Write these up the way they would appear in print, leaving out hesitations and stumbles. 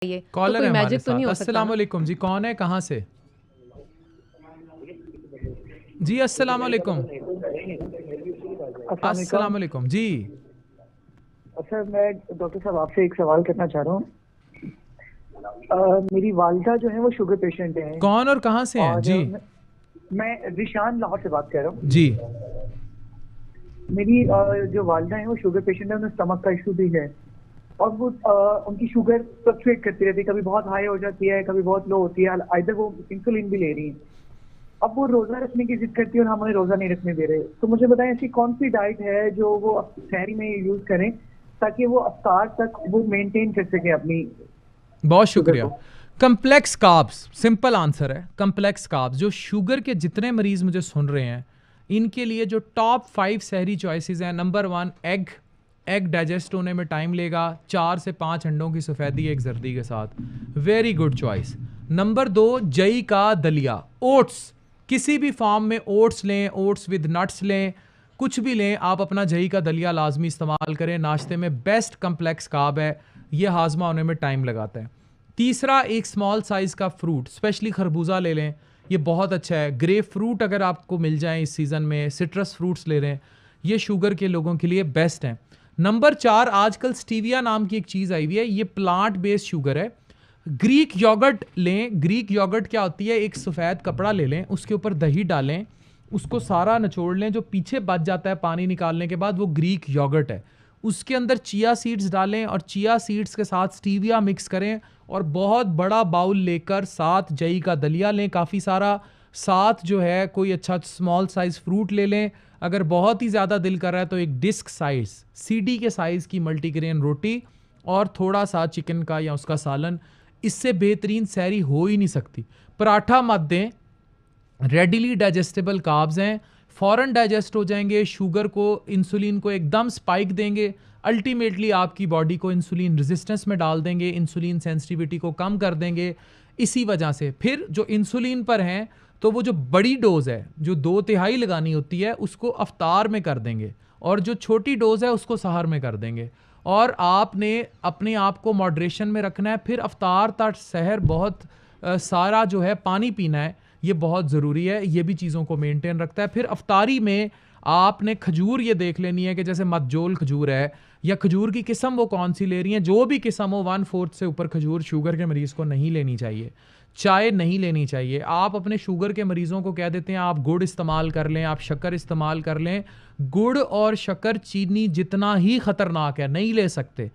तो कॉलर कोई है हमारे मैजिक तो नहीं साथ। हो सकता अस्सलाम ना। वालेकुम जी, कौन है, कहाँ से? जी अस्सलाम वालेकुम। अस्सलाम अस्सलाम वालेकुम। वालेकुम जी। सर मैं डॉक्टर साहब आपसे एक सवाल करना चाह रहा हूँ। मेरी वालिदा जो है वो शुगर पेशेंट है। कौन और कहाँ से हैं और जी? मैं जिशान लाहौर से बात कर रहा हूँ। जी मेरी जो वालिदा है वो शुगर पेशेंट है, उन्हें स्टमक का इशू भी है। और वो उनकी शुगर फ्लक्चुएट करती रहती है, कभी बहुत हाई हो जाती है, कभी बहुत लो होती है। आइदर वो इंसुलिन भी ले रही है। अब वो रोजा रखने की जिद करती है और हम उन्हें रोजा नहीं रखने दे रहे। तो मुझे बताएं ऐसी कौन सी डाइट है जो वो शहरी में यूज करें ताकि वो अफ्तार तक वो मेंटेन कर सके अपनी बहुत शुगर शुक्रिया। को। कम्प्लेक्स कार्ब्स, सिंपल आंसर है, कम्प्लेक्स कार्ब्स। जो शुगर के जितने मरीज मुझे सुन रहे हैं, इनके लिए जो टॉप 5 सहरी चॉइसेस हैं, नंबर 1 एग। एग डाइजेस्ट होने में टाइम लेगा, 4 से 5 अंडों की सफ़ेदी एक जर्दी के साथ, वेरी गुड चॉइस। नंबर 2 जई का दलिया, ओट्स। किसी भी फॉर्म में ओट्स लें, ओट्स विद नट्स लें, कुछ भी लें, आप अपना जई का दलिया लाजमी इस्तेमाल करें नाश्ते में। बेस्ट कम्प्लेक्स कार्ब है, ये हाजमा होने में टाइम लगाता है। तीसरा, एक स्मॉल साइज़ का फ्रूट, स्पेशली खरबूजा ले लें, ये बहुत अच्छा है। ग्रेप फ्रूट अगर आपको मिल जाए इस सीज़न में, सिट्रस फ्रूट्स ले लें, ये शुगर के लोगों के लिए बेस्ट हैं। नंबर 4, आजकल स्टीविया नाम की एक चीज़ आई हुई है, ये प्लांट बेस्ड शुगर है। ग्रीक योगर्ट लें। ग्रीक योगर्ट क्या होती है, एक सफ़ेद कपड़ा ले लें, उसके ऊपर दही डालें, उसको सारा निचोड़ लें, जो पीछे बच जाता है पानी निकालने के बाद, वो ग्रीक योगर्ट है। उसके अंदर चिया सीड्स डालें और चिया सीड्स के साथ स्टीविया मिक्स करें, और बहुत बड़ा बाउल लेकर साथ जई का दलिया लें काफ़ी सारा, साथ जो है कोई अच्छा स्मॉल साइज फ्रूट ले लें। अगर बहुत ही ज़्यादा दिल कर रहा है तो एक डिस्क साइज, सीडी के साइज़ की मल्टीग्रेन रोटी और थोड़ा सा चिकन का या उसका सालन, इससे बेहतरीन सहरी हो ही नहीं सकती। पराठा मत दें, रेडिली डाइजेस्टेबल कार्ब्स हैं, फ़ौरन डाइजेस्ट हो जाएंगे, शुगर को, इंसुलिन को एकदम स्पाइक देंगे, अल्टीमेटली आपकी बॉडी को इंसुलिन रेजिस्टेंस में डाल देंगे, इंसुलिन सेंसिटिविटी को कम कर देंगे। इसी वजह से फिर जो इंसुलिन पर हैं, तो वो जो बड़ी डोज है जो 2/3 लगानी होती है, उसको अफ्तार में कर देंगे, और जो छोटी डोज है उसको सहर में कर देंगे। और आपने अपने आप को मॉडरेशन में रखना है। फिर अफ्तार तक सहर बहुत सारा जो है पानी पीना है, ये बहुत ज़रूरी है, ये भी चीज़ों को मेंटेन रखता है। फिर अफ्तारी में आपने खजूर ये देख लेनी है कि जैसे मदजोल खजूर है, या खजूर की किस्म वो कौन सी ले रही हैं, जो भी किस्म हो, 1/4 से ऊपर खजूर शुगर के मरीज़ को नहीं लेनी चाहिए। चाय नहीं लेनी चाहिए। आप अपने शुगर के मरीज़ों को कह देते हैं आप गुड़ इस्तेमाल कर लें, आप शक्कर इस्तेमाल कर लें। गुड़ और शक्कर चीनी जितना ही ख़तरनाक है, नहीं ले सकते।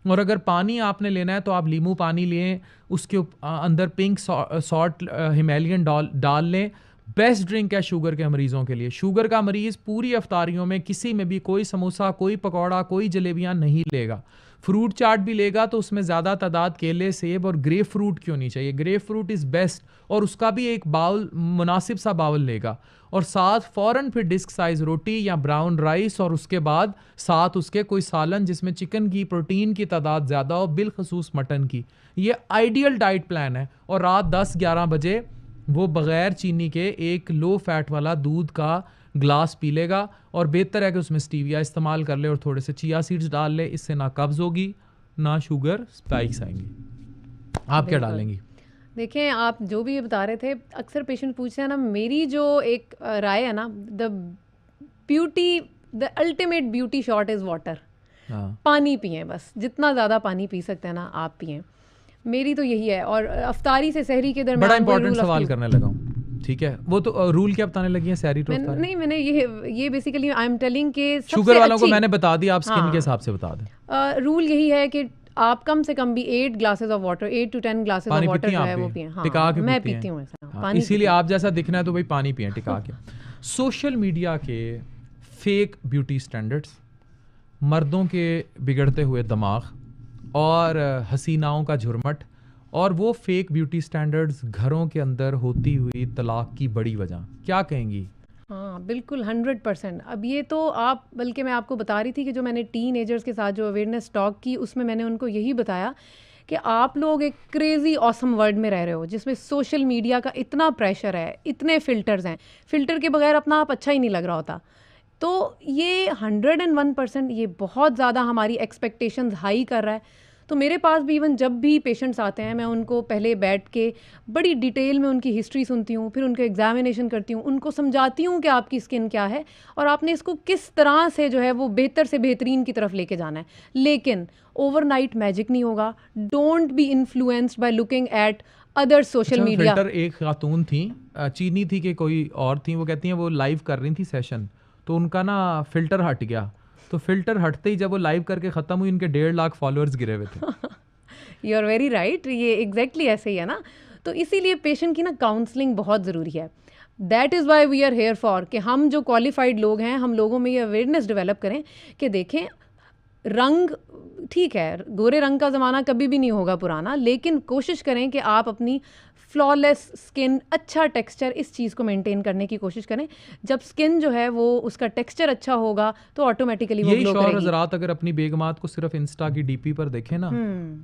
और अगर पानी आपने लेना है तो आप लीमू पानी लें, उसके अंदर पिंक सॉल्ट हिमालयन डाल लें। बेस्ट ड्रिंक है शुगर के मरीज़ों के लिए। शुगर का मरीज़ पूरी अफ्तारियों में किसी में भी कोई समोसा, कोई पकौड़ा, कोई जलेबियाँ नहीं लेगा। फ्रूट चाट भी लेगा तो उसमें ज़्यादा तादाद केले, सेब और ग्रेप फ्रूट क्यों नहीं चाहिए। ग्रेप फ्रूट इज़ बेस्ट, और उसका भी एक बाउल, मुनासिब सा बाउल लेगा, और साथ फ़ौरन फिर डिस्क साइज़ रोटी या ब्राउन राइस, और उसके बाद साथ उसके कोई सालन जिसमें चिकन की प्रोटीन की तादाद ज़्यादा हो, बिलखसूस मटन की। ये आइडियल डाइट प्लान है। और रात 10-11 बजे वो बग़ैर चीनी के एक लो फैट वाला दूध का ग्लास पी लेगा, और बेहतर है कि उसमें स्टीविया इस्तेमाल कर ले और थोड़े से चिया सीड्स डाल ले। इससे ना कब्ज़ होगी, ना शुगर स्पाइक्स आएंगी। आप क्या बिल्कुल। डालेंगी? देखें, आप जो भी ये बता रहे थे, अक्सर पेशेंट पूछते हैं ना, मेरी जो एक राय है ना, the ultimate beauty shot is water. हाँ, पानी पिएं, बस जितना ज़्यादा पानी पी सकते हैं ना आप पिएं। मेरी तो यही है। और अफ्तारी से सहरी के बड़ा दरमियान वही इंपॉर्टेंट रूल ऑफ सवाल करने लगा हूँ, ठीक है? वो तो रूल क्या बताने लगी हैं सहरी टू अफ्तारी? नहीं, मैंने ये बेसिकली आई एम टेलिंग के शुगर वालों को मैंने बता दिया, आप स्किन हाँ। के हिसाब से बता दें। रूल यही है कि आप कम से कम भी 8 glasses of water, 8 to 10 glasses of पानी वाटर पीती जो हैं है आप वो भी? पिएं। हाँ, टिका के मैं पीती हैं? पीती हूँ ऐसा। हाँ, पानी इसीलिए पीती हूँ। आप जैसा दिखना है तो भाई पानी पिए टिका के। सोशल मीडिया के फेक ब्यूटी स्टैंडर्ड्स, मर्दों के बिगड़ते हुए दिमाग, और हसीनाओं का झुरमट, और वो फेक ब्यूटी स्टैंडर्ड्स घरों के अंदर होती हुई तलाक की बड़ी वजह, क्या कहेंगी? हाँ, बिल्कुल 100%। अब ये तो आप, बल्कि मैं आपको बता रही थी कि जो मैंने टीन एजर्स के साथ जो अवेयरनेस टॉक की, उसमें मैंने उनको यही बताया कि आप लोग एक क्रेज़ी ऑसम वर्ल्ड में रह रहे हो जिसमें सोशल मीडिया का इतना प्रेशर है, इतने फ़िल्टर्स हैं, फ़िल्टर के बगैर अपना आप अच्छा ही नहीं लग रहा होता। तो ये 101% ये बहुत ज़्यादा हमारी एक्सपेक्टेशंस हाई कर रहा है। तो मेरे पास भी इवन जब भी पेशेंट्स आते हैं, मैं उनको पहले बैठ के बड़ी डिटेल में उनकी हिस्ट्री सुनती हूँ, फिर उनका एग्जामिनेशन करती हूँ, उनको समझाती हूँ कि आपकी स्किन क्या है और आपने इसको किस तरह से जो है वो बेहतर से बेहतरीन की तरफ लेके जाना है। लेकिन ओवरनाइट मैजिक नहीं होगा। Don't be influenced by looking at other social media. Filter एक खातून थी, चीनी थी कि कोई और थी, वो कहती हैं वो लाइव कर रही थी सेशन, तो उनका ना फिल्टर हट गया, तो फिल्टर हटते ही जब वो लाइव करके ख़त्म हुई उनके 1.5 लाख फॉलोअर्स गिरे हुए थे। यू आर वेरी राइट, ये एग्जैक्टली ऐसे ही है ना। तो इसीलिए पेशेंट की ना काउंसलिंग बहुत ज़रूरी है। That is why we are here for, कि हम जो क्वालिफाइड लोग हैं, हम लोगों में ये अवेयरनेस डेवलप करें कि देखें रंग ठीक है, गोरे रंग का ज़माना कभी भी नहीं होगा पुराना, लेकिन कोशिश करें कि आप अपनी फ्लॉलेस स्किन, अच्छा टेक्सचर, इस चीज़ को मेंटेन करने की कोशिश करें। जब स्किन जो है वो उसका टेक्सचर अच्छा होगा तो ऑटोमेटिकली वो ग्लो करेगी। हज़रात अगर अपनी बेगमात को सिर्फ इंस्टा की डीपी पर देखें ना,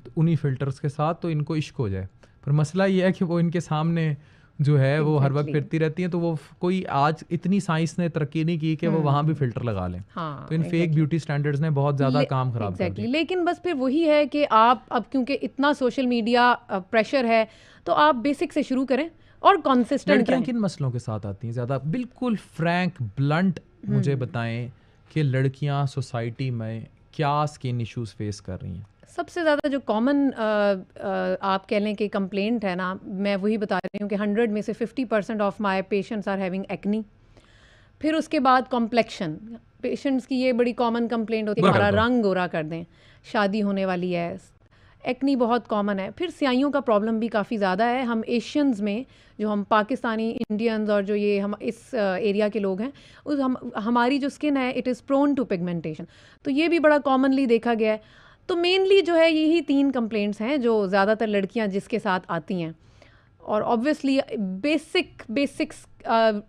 तो उन्हीं फिल्टर्स के साथ, तो इनको इश्क हो जाए। पर मसला ये है कि वो इनके सामने जो है वो हर वक्त फिरती रहती हैं, तो वो कोई आज इतनी साइंस ने तरक्की नहीं की कि वो वहाँ भी फिल्टर लगा लें। हाँ, तो इन फेक ब्यूटी स्टैंडर्ड्स ने बहुत ज़्यादा काम खराब कर दिया। लेकिन बस फिर वही है कि आप अब क्योंकि इतना सोशल मीडिया प्रेशर है, तो आप बेसिक से शुरू करें और कंसिस्टेंट लड़कियां किन मसलों के साथ आती हैं ज़्यादा? बिल्कुल फ्रैंक ब्लंट मुझे बताएं कि लड़कियां सोसाइटी में क्या स्किन इश्यूज फेस कर रही हैं? सबसे ज़्यादा जो कॉमन आप कह लें कि कंप्लेंट है ना, मैं वही बता रही हूँ कि 100 में से 50% of my patients are having acne. फिर उसके बाद कॉम्प्लेक्शन, पेशेंट्स की ये बड़ी कॉमन कंप्लेंट होती है हमारा रंग गोरा कर दें, शादी होने वाली है, एक्नी बहुत कॉमन है। फिर स्याहियों का प्रॉब्लम भी काफ़ी ज़्यादा है। हम एशियंस में, जो हम पाकिस्तानी, इंडियंस और जो ये हम इस एरिया के लोग हैं, हमारी जो स्किन है it is prone to pigmentation, तो ये भी बड़ा कॉमनली देखा गया है। तो मेनली जो है यही 3 कंप्लेंट्स हैं जो ज़्यादातर लड़कियां जिसके साथ आती हैं। और ऑब्वियसली बेसिक्स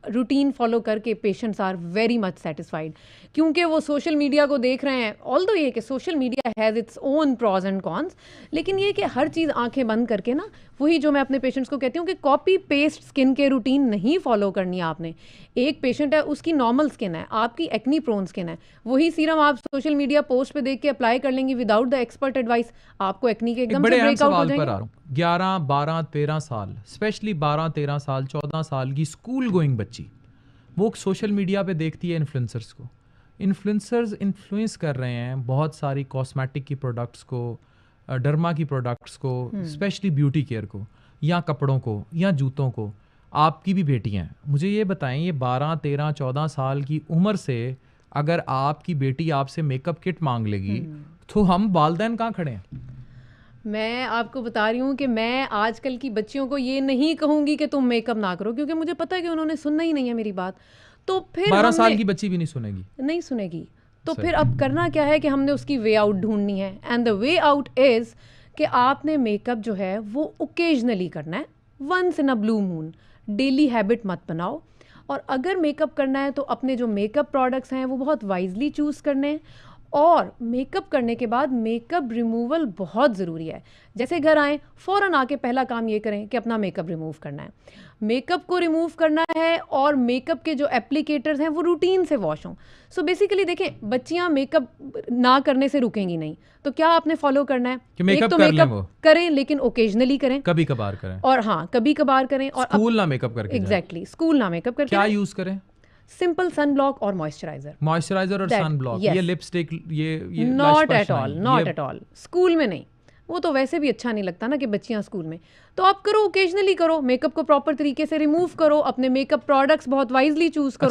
रूटीन फॉलो करके patients are very much satisfied, क्योंकि वो सोशल मीडिया को देख रहे हैं। ऑल्दो ये कि social media has its own pros and cons, लेकिन ये कि हर चीज़ आंखें बंद करके ना, वही जो मैं अपने पेशेंट्स को कहती हूँ कि कॉपी पेस्ट स्किन के रूटीन नहीं फॉलो करनी है आपने। एक पेशेंट है, उसकी नॉर्मल स्किन है, आपकी एक्नी प्रोन स्किन है, वही सीरम आप सोशल मीडिया पोस्ट पे देख के अप्लाई कर लेंगी विदाउट द एक्सपर्ट एडवाइस, आपको एक्नी के एकदम से ब्रेकआउट हो जाएंगे। 11, 12, 13 साल, स्पेशली 12, 13 साल, 14 साल की स्कूल गोइंग बच्ची, वो सोशल मीडिया पे देखती है इन्फ्लुएंसर्स को। इन्फ्लुएंसर्स इन्फ्लुएंस कर रहे हैं बहुत सारी कॉस्मेटिक की प्रोडक्ट्स को, डर्मा की प्रोडक्ट्स को, स्पेशली ब्यूटी केयर को, या कपड़ों को, या जूतों को। आपकी भी बेटियां हैं, मुझे ये बताएं, ये 12, 13, 14 साल की उम्र से अगर आपकी बेटी आपसे मेकअप किट मांग लेगी, तो हम वालिदैन कहाँ खड़े हैं? मैं आपको बता रही हूँ कि मैं आजकल की बच्चियों को ये नहीं कहूँगी कि तुम मेकअप ना करो, क्योंकि मुझे पता है कि उन्होंने सुनना ही नहीं है मेरी बात। तो फिर 12 साल की बच्ची भी नहीं सुनेगी, नहीं सुनेगी। तो फिर अब करना क्या है कि हमने उसकी वे आउट ढूंढनी है, and the way out is कि आपने मेकअप जो है वो ओकेजनली करना है, once in a blue moon. Daily habit मत बनाओ। और अगर मेकअप करना है तो अपने जो मेकअप प्रोडक्ट्स हैं वो बहुत वाइजली चूज़ करने हैं। और मेकअप करने के बाद मेकअप रिमूवल बहुत ज़रूरी है। जैसे घर आएँ फ़ौरन आके पहला काम ये करें कि अपना मेकअप रिमूव करना है। मेकअप को रिमूव करना है और मेकअप के जो एप्लीकेटर्स हैं वो रूटीन से वॉश हों। सो बेसिकली देखें, बच्चियां मेकअप ना करने से रुकेंगी नहीं, तो क्या आपने फॉलो करना है कि मेकअप एक तो कर मेकअप करें, लेकिन ओकेजनली करें, कभी कभार करें, और हाँ कभी कभार करें, और स्कूल ना मेकअप करके एग्जैक्टली स्कूल ना मेकअप करके। क्या यूज़ करें? सिंपल सन ब्लॉक और मॉइस्चराइजर और सन ब्लॉक, ये लिपस्टिक, ये नॉट एट ऑल स्कूल में नहीं, वो तो वैसे भी अच्छा नहीं लगता ना कि बच्चियां स्कूल में। तो आप करो, ओकेजनली करो, मेकअप को प्रॉपर तरीके से रिमूव करो, अपने मेकअप प्रोडक्ट्स बहुत वाइजली चूज करो।